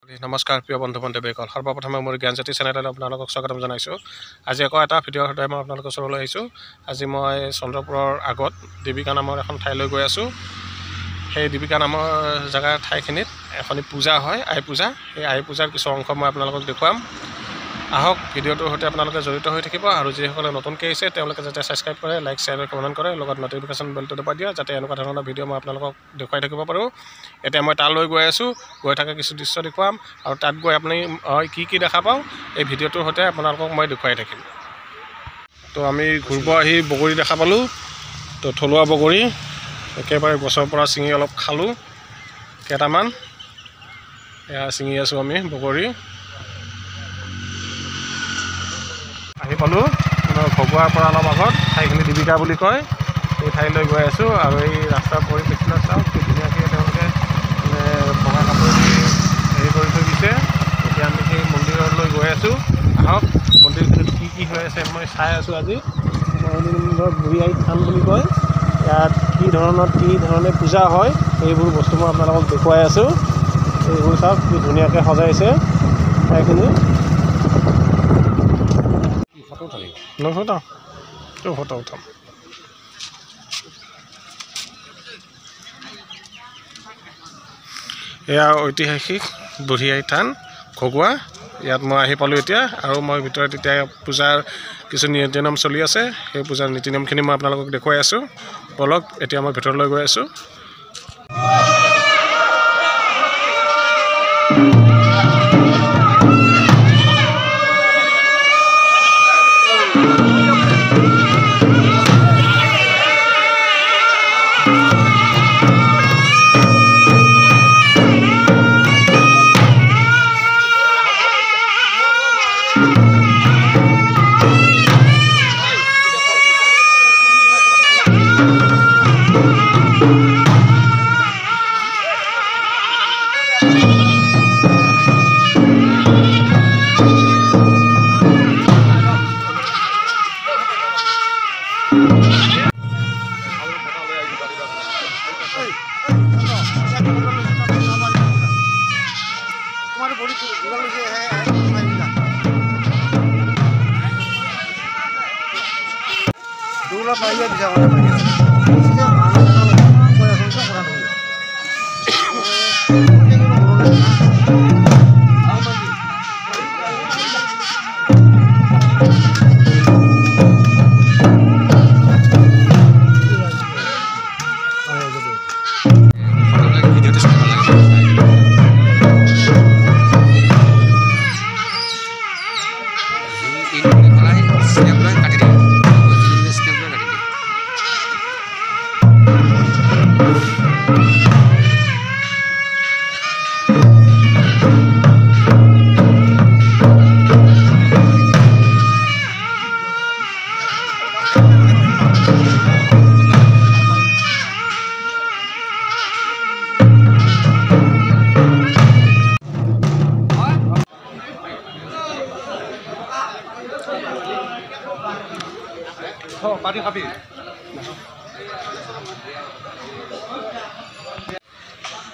নমস্কাৰ প্ৰিয় বন্ধু বান্ধৱীসকল, সৰ্বপ্ৰথমে মোৰ জ্ঞানজ্যোতি চেনেলত আপোনালোকক স্বাগতম জনাইছোঁ। আজি আকৌ এটা ভিডিঅ'ৰ সৈতে মই আপোনালোকৰ ওচৰলৈ আহিছোঁ। আজি মই চন্দ্ৰপুৰৰ আগত দেৱিকা নামৰ এখন ঠাইলৈ গৈ আছোঁ। সেই দেৱিকা নামৰ জেগাৰ ঠাইখিনিত এখনি পূজা হয়, আই পূজা। সেই আই পূজাৰ কিছু অংশ মই আপোনালোকক দেখুৱাম। আহক ভিডিঅ'টোৰ সৈতে আপোনালোকে জড়িত হৈ থাকিব, আৰু যিসকলে নতুনকৈ আহিছে তেওঁলোকে যাতে ছাবস্ক্ৰাইব কৰে, লাইক শ্বেয়াৰ কমেণ্ট কৰে, লগত ন'টিফিকেশ্যন বেলটো দবাই দিয়ে, যাতে এনেকুৱা ধৰণৰ ভিডিঅ' মই আপোনালোকক দেখুৱাই থাকিব পাৰোঁ। এতিয়া মই তালৈ গৈ আছোঁ, গৈ থকা কিছু দৃশ্য দেখুৱাম, আৰু তাত গৈ আপুনি কি দেখা পাওঁ এই ভিডিঅ'টোৰ সৈতে আপোনালোকক মই দেখুৱাই থাকিম। তো আমি ঘূৰিব আহি বগৰী দেখা পালোঁ। তো থলুৱা বগৰী একেবাৰে গছৰ পৰা ছিঙি অলপ খালোঁ কেইটামান। এয়া ছিঙি আছোঁ আমি বগৰী। আহি পালোঁ খগুৱাৰ পৰা অলপ আগত, ঠাইখিনি দেৱিকা বুলি কয়। এই ঠাইলৈ গৈ আছোঁ, আৰু এই ৰাস্তাৰ পৰিপ্ৰেক্ষিতত চাওক কি ধুনীয়াকৈ তেওঁলোকে বগা কাপোৰ হেৰি কৰি থৈ দিছে। এতিয়া আমি সেই মন্দিৰলৈ গৈ আছোঁ। আহক মন্দিৰটোত কি হৈ আছে মই চাই আছোঁ। আজি বুঢ়ী আই থান বুলি কয়। ইয়াত কি ধৰণে পূজা হয় সেইবোৰ বস্তু মই আপোনালোকক দেখুৱাই আছোঁ। এইবোৰ চাওক কি ধুনীয়াকৈ সজাইছে ঠাইখিনি। ফটো উঠাম। এয়া ঐতিহাসিক বুঢ়ী আই থান খগুৱা। ইয়াত মই আহি পালোঁ এতিয়া, আৰু মই ভিতৰত এতিয়া পূজাৰ কিছু নীতি নিয়ম চলি আছে। সেই পূজাৰ নীতি নিয়মখিনি মই আপোনালোকক দেখুৱাই আছোঁ। বলক এতিয়া মই ভিতৰলৈ গৈ আছোঁ।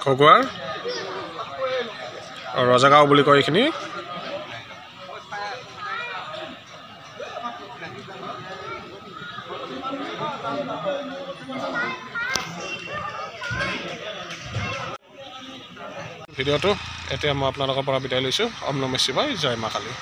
খগুৱাৰ ৰজাগাঁও বুলি কয় এইখিনি। ভিডিঅ'টো এতিয়া মই আপোনালোকৰ পৰা বিদায় লৈছোঁ। ওম নমঃ শিৱায়, জয় মা কালী।